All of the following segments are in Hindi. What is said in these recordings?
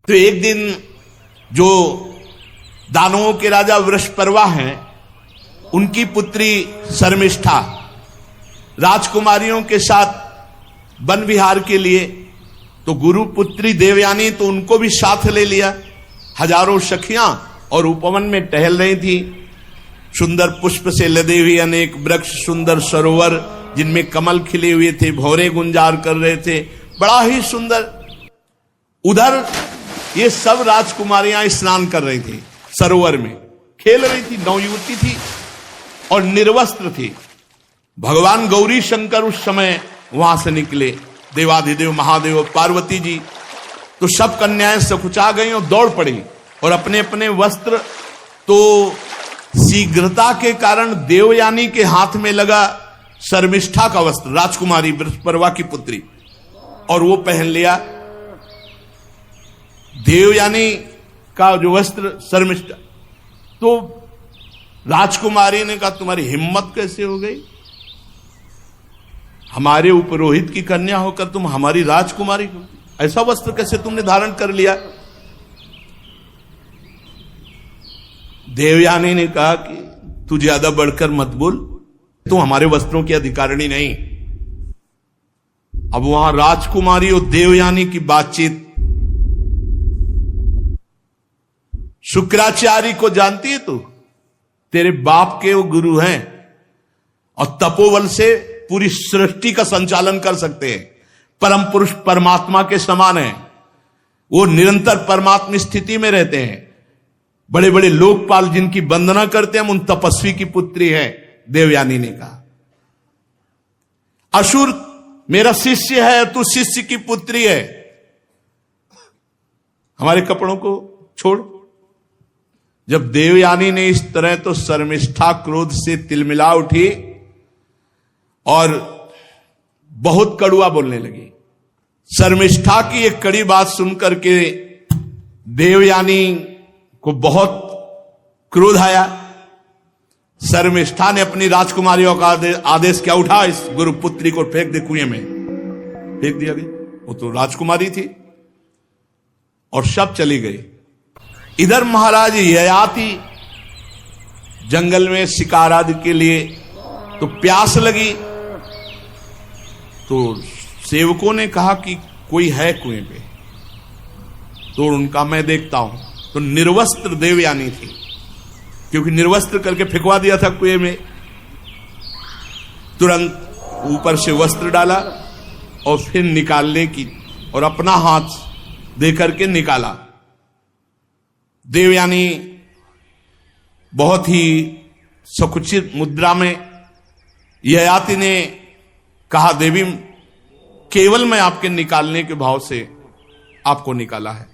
तो एक दिन जो दानवों के राजा वृषपर्वा हैं, उनकी पुत्री शर्मिष्ठा राजकुमारियों के साथ वन विहार के लिए, तो गुरु पुत्री देवयानी तो उनको भी साथ ले लिया। हजारों सखियां और उपवन में टहल रही थी। सुंदर पुष्प से लदे हुए अनेक वृक्ष, सुंदर सरोवर जिनमें कमल खिले हुए थे, भौरे गुंजार कर रहे थे, बड़ा ही सुंदर। उधर ये सब राजकुमारियां स्नान कर रही थी, सरोवर में खेल रही थी, नवयुवती थी और निर्वस्त्र थी। भगवान गौरी शंकर उस समय वहां से निकले, देवाधिदेव महादेव पार्वती जी, तो सब कन्याएं सकुचा गई और दौड़ पड़ी और अपने अपने वस्त्र, तो शीघ्रता के कारण देवयानी के हाथ में लगा शर्मिष्ठा का वस्त्र, राजकुमारी वृषपर्वा की पुत्री, और वो पहन लिया। देवयानी का जो वस्त्र शर्मिष्ठा, तो राजकुमारी ने कहा तुम्हारी हिम्मत कैसे हो गई, हमारे उपरोहित की कन्या होकर तुम हमारी राजकुमारी हो, ऐसा वस्त्र कैसे तुमने धारण कर लिया। देवयानी ने कहा कि तू ज्यादा बढ़कर मत बोल, तुम हमारे वस्त्रों की अधिकारिणी नहीं। अब वहां राजकुमारी और देवयानी की बातचीत, शुक्राचार्य को जानती है तू, तेरे बाप के वो गुरु हैं और तपोबल से पूरी सृष्टि का संचालन कर सकते हैं, परम पुरुष परमात्मा के समान है, वो निरंतर परमात्मा स्थिति में रहते हैं, बड़े बड़े लोकपाल जिनकी वंदना करते हैं, हम उन तपस्वी की पुत्री है। देवयानी ने कहा असुर मेरा शिष्य है, तू शिष्य की पुत्री है, हमारे कपड़ों को छोड़। जब देवयानी ने इस तरह, तो शर्मिष्ठा क्रोध से तिलमिला उठी और बहुत कड़ुआ बोलने लगी। शर्मिष्ठा की एक कड़ी बात सुनकर के देवयानी को बहुत क्रोध आया। शर्मिष्ठा ने अपनी राजकुमारियों का आदेश क्या, उठा इस गुरुपुत्री को फेंक दे कुएं में। फेंक दिया गया, वो तो राजकुमारी थी और सब चली गई। इधर महाराज ययाति जंगल में शिकार आदि के लिए, तो प्यास लगी, तो सेवकों ने कहा कि कोई है कुएं पे, तो उनका मैं देखता हूं। तो निर्वस्त्र देवयानी थी, क्योंकि निर्वस्त्र करके फेंकवा दिया था कुएं में। तुरंत ऊपर से वस्त्र डाला और फिर निकालने की, और अपना हाथ दे करके निकाला। देवयानी बहुत ही सकुचित मुद्रा में, ययाति ने कहा देवी केवल मैं आपके निकालने के भाव से आपको निकाला है।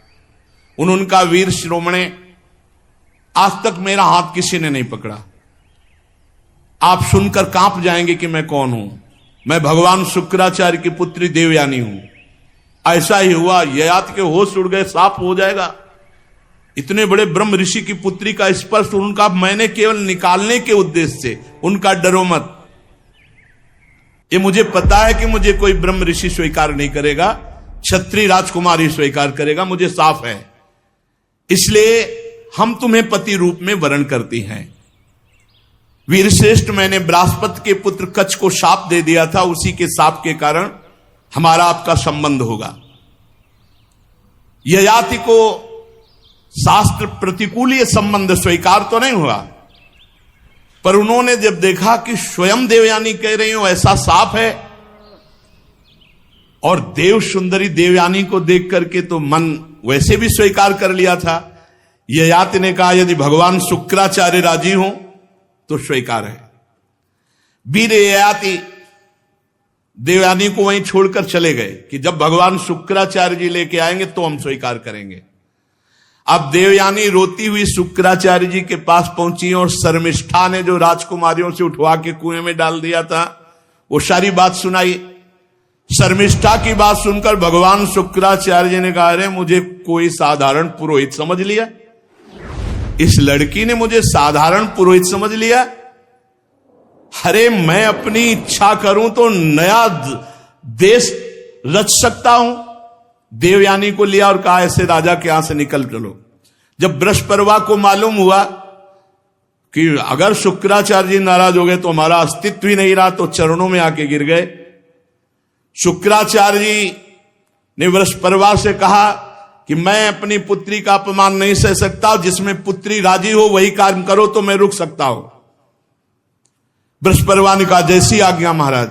उनका वीर शिरोमणे, आज तक मेरा हाथ किसी ने नहीं पकड़ा, आप सुनकर कांप जाएंगे कि मैं कौन हूं। मैं भगवान शुक्राचार्य की पुत्री देवयानी हूं। ऐसा ही हुआ, ययाति के होश उड़ गए, साफ हो जाएगा। इतने बड़े ब्रह्म ऋषि की पुत्री का स्पर्श उनका मैंने केवल निकालने के उद्देश्य से, उनका डरो मत, ये मुझे पता है कि मुझे कोई ब्रह्म ऋषि स्वीकार नहीं करेगा, क्षत्रिय राजकुमारी स्वीकार करेगा, मुझे साफ है, इसलिए हम तुम्हें पति रूप में वरण करती हैं। वीरश्रेष्ठ, मैंने बृहस्पति के पुत्र कच्छ को शाप दे दिया था, उसी के शाप के कारण हमारा आपका संबंध होगा। ययाति को शास्त्र प्रतिकूल ये संबंध स्वीकार तो नहीं हुआ, पर उन्होंने जब देखा कि स्वयं देवयानी कह रही हो ऐसा साफ है, और देव सुंदरी देवयानी को देख करके तो मन वैसे भी स्वीकार कर लिया था। ययाति ने कहा यदि भगवान शुक्राचार्य राजी हो तो स्वीकार है। वीर ययाति देवयानी को वहीं छोड़कर चले गए कि जब भगवान शुक्राचार्य जी लेके आएंगे तो हम स्वीकार करेंगे। अब देवयानी रोती हुई शुक्राचार्य जी के पास पहुंची और शर्मिष्ठा ने जो राजकुमारियों से उठवा के कुएं में डाल दिया था वो सारी बात सुनाई। शर्मिष्ठा की बात सुनकर भगवान शुक्राचार्य जी ने कहा अरे मुझे कोई साधारण पुरोहित समझ लिया, इस लड़की ने मुझे साधारण पुरोहित समझ लिया। अरे मैं अपनी इच्छा करूं तो नया देश रच सकता हूं, देवयानी को लिया और कहा ऐसे राजा के यहां से निकल चलो। जब वृषपर्वा को मालूम हुआ कि अगर शुक्राचार्य जी नाराज हो गए तो हमारा अस्तित्व ही नहीं रहा, तो चरणों में आके गिर गए। शुक्राचार्य जी ने वृषपर्वा से कहा कि मैं अपनी पुत्री का अपमान नहीं सह सकता, जिसमें पुत्री राजी हो वही काम करो तो मैं रुक सकता हूं। वृषपर्वा ने कहा जैसी आज्ञा महाराज।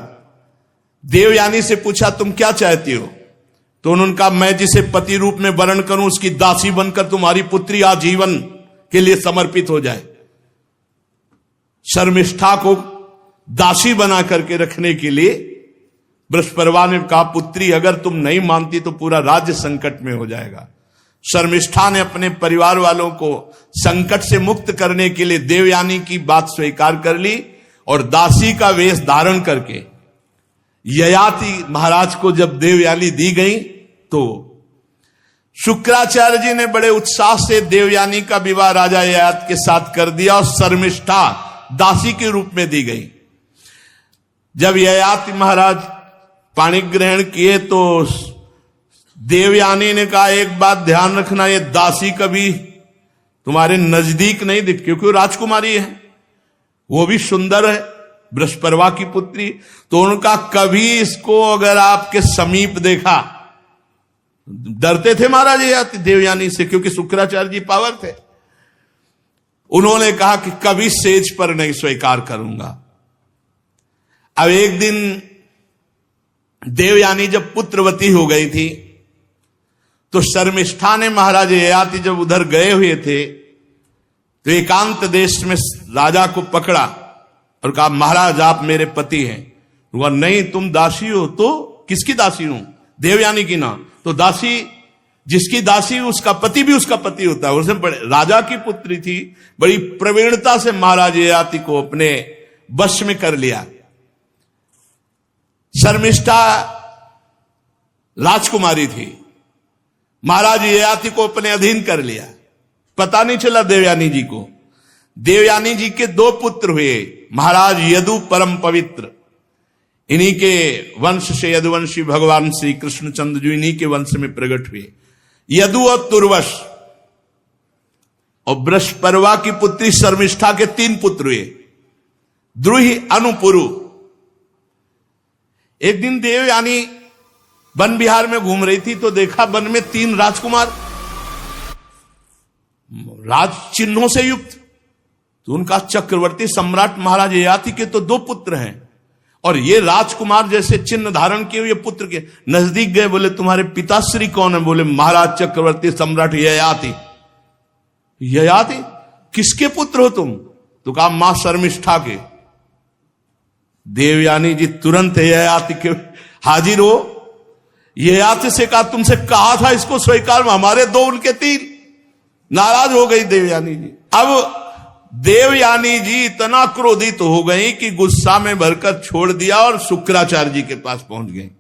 देवयानी से पूछा तुम क्या चाहती हो? तो उन्होंने कहा मैं जिसे पति रूप में वर्ण करूं उसकी दासी बनकर तुम्हारी पुत्री आजीवन के लिए समर्पित हो जाए। शर्मिष्ठा को दासी बना करके रखने के लिए वृषपर्वा ने कहा पुत्री अगर तुम नहीं मानती तो पूरा राज्य संकट में हो जाएगा। शर्मिष्ठा ने अपने परिवार वालों को संकट से मुक्त करने के लिए देवयानी की बात स्वीकार कर ली और दासी का वेश धारण करके ययाति महाराज को जब देवयानी दी गई तो शुक्राचार्य जी ने बड़े उत्साह से देवयानी का विवाह राजा ययाति के साथ कर दिया और शर्मिष्ठा दासी के रूप में दी गई। जब ययाति महाराज पाणी ग्रहण किए तो देवयानी ने कहा एक बात ध्यान रखना, ये दासी कभी तुम्हारे नजदीक नहीं दिख, क्योंकि वो राजकुमारी है, वो भी सुंदर है, वृषपर्वा की पुत्री। तो उनका कभी इसको अगर आपके समीप देखा, डरते थे महाराज ययाति देवयानी से क्योंकि शुक्राचार्य जी पावर थे। उन्होंने कहा कि कभी सेज पर नहीं स्वीकार करूंगा। अब एक दिन देवयानी जब पुत्रवती हो गई थी तो शर्मिष्ठा ने महाराज ययाति जब उधर गए हुए थे तो एकांत देश में राजा को पकड़ा और कहा महाराज आप मेरे पति हैं। वह नहीं तुम दासी हो। तो किसकी दासी हूं? देवयानी की ना। तो दासी जिसकी दासी उसका पति भी उसका पति होता है। उसने बड़े राजा की पुत्री थी, बड़ी प्रवीणता से महाराज ययाति को अपने वश में कर लिया। शर्मिष्ठा राजकुमारी थी, महाराज ययाति को अपने अधीन कर लिया। पता नहीं चला देवयानी जी को। देवयानी जी के दो पुत्र हुए, महाराज यदु परम पवित्र, इन्हीं के वंश से यदुवंशी भगवान श्री कृष्णचंद्र जी इन्हीं के वंश में प्रकट हुए, यदु और तुर्वश। और वृषपर्वा की पुत्री शर्मिष्ठा के 3 पुत्र हुए, द्रुहि अनुपुरु। एक दिन देवयानी वन विहार में घूम रही थी तो देखा वन में 3 राजकुमार राज चिन्हों से युक्त। तो उनका चक्रवर्ती सम्राट महाराज ययाति के तो 2 पुत्र हैं और ये राजकुमार जैसे चिन्ह धारण किए हुए पुत्र के नजदीक गए। बोले तुम्हारे पिताश्री कौन है? बोले महाराज चक्रवर्ती सम्राट ययाति। ययाति किसके पुत्र हो तुम? तो कहा मां शर्मिष्ठा के। देवयानी जी तुरंत ययाति के हाजिर हो। ययाति से कहा तुमसे कहा था इसको स्वीकार, हमारे 2 उनके 3। नाराज हो गई देवयानी जी। अब देवयानी जी इतना क्रोधित हो गई कि गुस्सा में भरकर छोड़ दिया और शुक्राचार्य जी के पास पहुंच गई।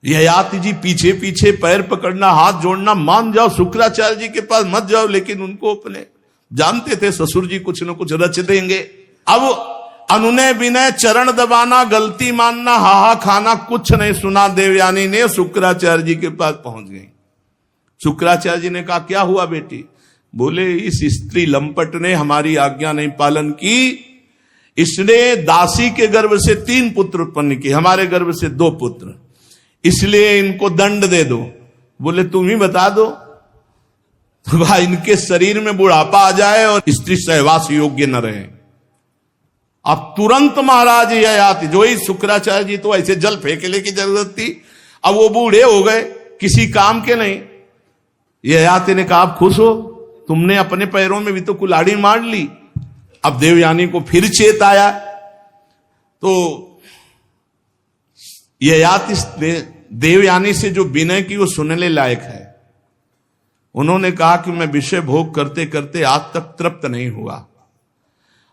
ययाति जी पीछे पीछे पैर पकड़ना, हाथ जोड़ना, मान जाओ शुक्राचार्य जी के पास मत जाओ, लेकिन उनको अपने जानते थे ससुर जी कुछ न कुछ रच देंगे। अब अनुनय विनय, चरण दबाना, गलती मानना, हाहा खाना कुछ नहीं सुना। देवयानी ने शुक्राचार्य जी के पास पहुंच गई। शुक्राचार्य जी ने कहा क्या हुआ बेटी? बोले इस स्त्री लंपट ने हमारी आज्ञा नहीं पालन की, इसने दासी के गर्भ से 3 पुत्र उत्पन्न किए, हमारे गर्भ से 2 पुत्र, इसलिए इनको दंड दे दो। बोले तुम ही बता दो। तो भाई इनके शरीर में बुढ़ापा आ जाए और स्त्री सहवास योग्य न रहे। अब तुरंत महाराज ययाति, जो ही शुक्राचार्य जी तो ऐसे जल फेंकने की जरूरत थी, अब वो बूढ़े हो गए, किसी काम के नहीं। ययाति ने कहा आप खुश हो, तुमने अपने पैरों में भी तो कुल्हाड़ी मार ली। अब देवयानी को फिर चेत आया तो ययाति देवयानी से जो विनय की वो सुनने लायक है। उन्होंने कहा कि मैं विषय भोग करते करते आज तक तृप्त नहीं हुआ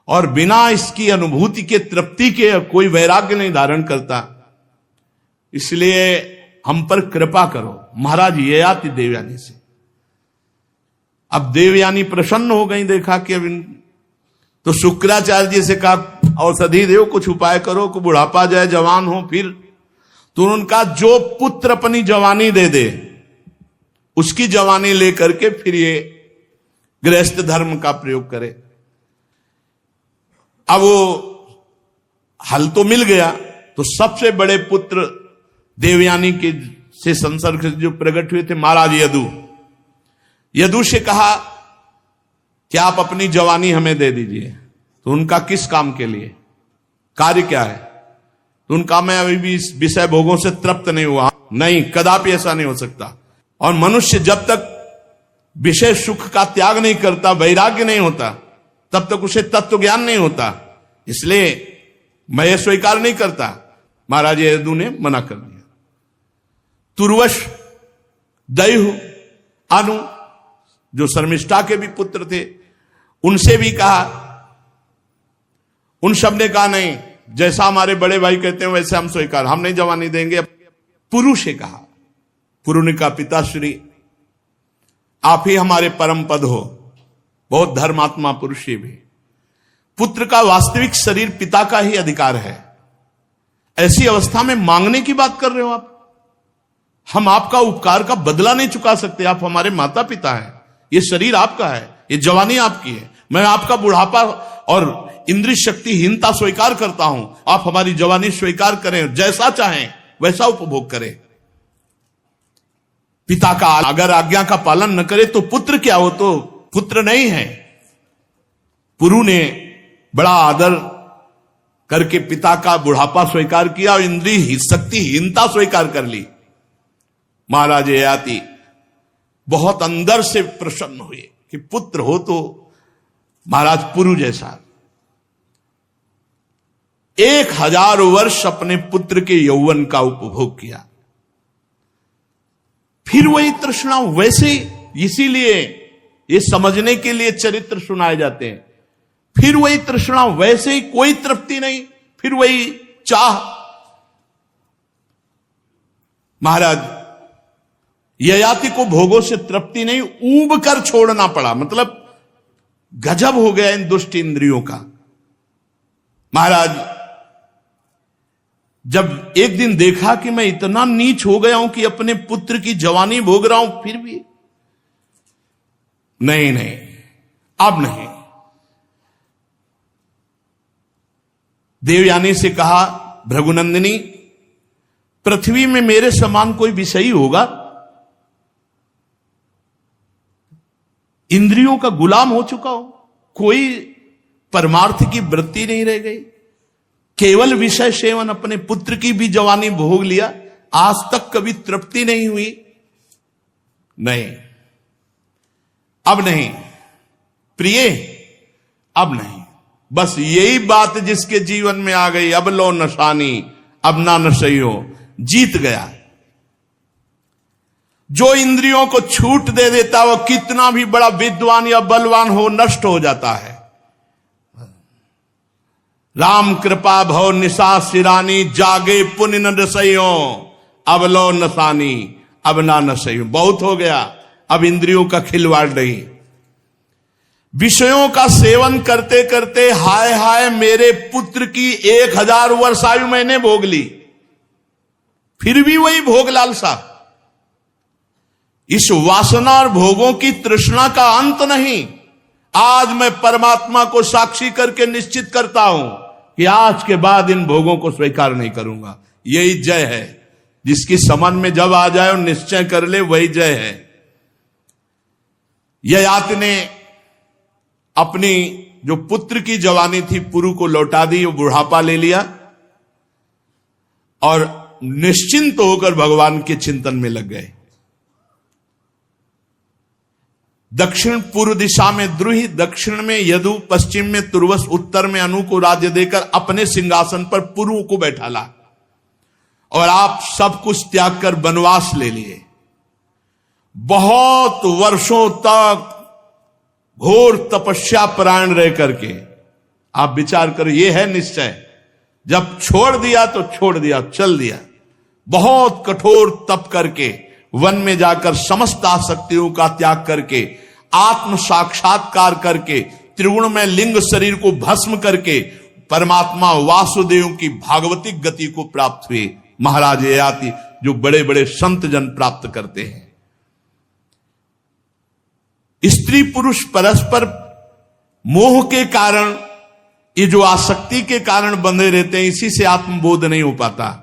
और बिना इसकी अनुभूति के, तृप्ति के कोई वैराग्य नहीं धारण करता, इसलिए हम पर कृपा करो। महाराज ययाति देवयानी से। अब देवयानी प्रसन्न हो गई, देखा कि अब तो शुक्राचार्य जी से कहा औषधि दो, कुछ उपाय करो कि बुढ़ापा जाए, जवान हो। फिर तो उनका जो पुत्र अपनी जवानी दे दे उसकी जवानी लेकर के फिर ये गृहस्थ धर्म का प्रयोग करे। अब वो हल तो मिल गया, तो सबसे बड़े पुत्र देवयानी के से संसर्ग जो प्रकट हुए थे महाराज यदु। यदु से कहा कि आप अपनी जवानी हमें दे दीजिए। तो उनका किस काम के लिए, कार्य क्या है? तो उनका मैं अभी भी इस विषय भोगों से तृप्त नहीं हुआ। नहीं, कदापि ऐसा नहीं हो सकता। और मनुष्य जब तक विषय सुख का त्याग नहीं करता, वैराग्य नहीं होता, तब तक उसे तत्व ज्ञान नहीं होता। इसलिए मैं ये स्वीकार नहीं करता। महाराज यदु ने मना कर दिया। तुर्वश, दैहु, अनु जो शर्मिष्ठा के भी पुत्र थे, उनसे भी कहा। उन सब ने कहा नहीं, जैसा हमारे बड़े भाई कहते हैं वैसे हम स्वीकार, हम नहीं जवानी देंगे। पुरु से कहा। पुरु ने कहा पिताश्री आप ही हमारे परम पद हो, बहुत धर्मात्मा पुरुष ही भी। पुत्र का वास्तविक शरीर पिता का ही अधिकार है। ऐसी अवस्था में मांगने की बात कर रहे हो आप? हम आपका उपकार का बदला नहीं चुका सकते। आप हमारे माता पिता हैं, ये शरीर आपका है, ये जवानी आपकी है। मैं आपका बुढ़ापा और इंद्रिय शक्तिहीनता स्वीकार करता हूं, आप हमारी जवानी स्वीकार करें, जैसा चाहें वैसा उपभोग करें। पिता का अगर आज्ञा का पालन न करे तो पुत्र क्या हो, तो पुत्र नहीं है। पुरु ने बड़ा आदर करके पिता का बुढ़ापा स्वीकार किया और इंद्रिय शक्तिहीनता स्वीकार कर ली। महाराज ययाति बहुत अंदर से प्रसन्न हुए कि पुत्र हो तो महाराज पुरु जैसा। 1000 वर्ष अपने पुत्र के यौवन का उपभोग किया। फिर वही तृष्णा वैसे, इसीलिए ये समझने के लिए चरित्र सुनाए जाते हैं। फिर वही तृष्णा वैसे ही, कोई तृप्ति नहीं, फिर वही चाह। महाराज ययाति को भोगों से तृप्ति नहीं, ऊब कर छोड़ना पड़ा। मतलब गजब हो गया इन दुष्ट इंद्रियों का। महाराज जब एक दिन देखा कि मैं इतना नीच हो गया हूं कि अपने पुत्र की जवानी भोग रहा हूं, फिर भी नहीं, अब नहीं। देवयानी से कहा भृगुनंदिनी, पृथ्वी में मेरे समान कोई विषयी होगा? इंद्रियों का गुलाम हो चुका हो, कोई परमार्थ की वृत्ति नहीं रह गई, केवल विषय सेवन, अपने पुत्र की भी जवानी भोग लिया, आज तक कभी तृप्ति नहीं हुई। नहीं, अब नहीं प्रिय, अब नहीं। बस यही बात जिसके जीवन में आ गई, अब लो नशानी अब ना नशइयो, जीत गया। जो इंद्रियों को छूट दे देता वो कितना भी बड़ा विद्वान या बलवान हो, नष्ट हो जाता है। राम कृपा भव निशा सिरानी, जागे पुण्य न रसइयो, अब लो नसानी अब ना नसइयो। बहुत हो गया, अब इंद्रियों का खिलवाड़ नहीं। विषयों का सेवन करते करते हाय हाय मेरे पुत्र की 1000 वर्ष आयु मैंने भोग ली, फिर भी वही भोग लालसा। इस वासना और भोगों की तृष्णा का अंत नहीं। आज मैं परमात्मा को साक्षी करके निश्चित करता हूं कि आज के बाद इन भोगों को स्वीकार नहीं करूंगा। यही जय है, जिसकी समझ में जब आ जाए और निश्चय कर ले, वही जय है। ययाति ने अपनी जो पुत्र की जवानी थी पुरु को लौटा दी, वो बुढ़ापा ले लिया और निश्चिंत होकर भगवान के चिंतन में लग गए। दक्षिण पूर्व दिशा में द्रुहि, दक्षिण में यदु, पश्चिम में तुर्वस, उत्तर में अनु को राज्य देकर अपने सिंहासन पर पुरु को बैठाला और आप सब कुछ त्याग कर वनवास ले लिए। बहुत वर्षों तक घोर तपस्या परायण रह करके आप विचार करो, ये है निश्चय। जब छोड़ दिया तो छोड़ दिया, चल दिया। बहुत कठोर तप करके वन में जाकर समस्त आसक्तियों का त्याग करके, आत्म साक्षात्कार करके, त्रिगुण में लिंग शरीर को भस्म करके परमात्मा वासुदेव की भागवतिक गति को प्राप्त हुए। महाराज ययाति जो बड़े बड़े संत जन प्राप्त करते हैं। स्त्री पुरुष परस्पर मोह के कारण, ये जो आसक्ति के कारण बंधे रहते हैं, इसी से आत्मबोध नहीं हो पाता।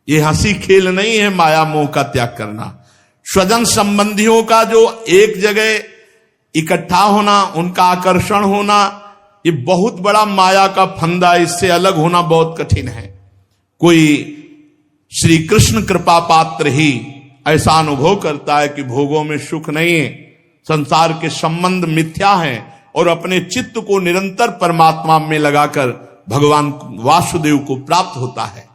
ये हंसी खेल नहीं है माया मोह का त्याग करना। स्वजन संबंधियों का जो एक जगह इकट्ठा होना, उनका आकर्षण होना, ये बहुत बड़ा माया का फंदा। इससे अलग होना बहुत कठिन है। कोई श्री कृष्ण कृपा पात्र ही ऐसा अनुभव करता है कि भोगों में सुख नहीं है, संसार के संबंध मिथ्या हैं, और अपने चित्त को निरंतर परमात्मा में लगाकर भगवान वासुदेव को प्राप्त होता है।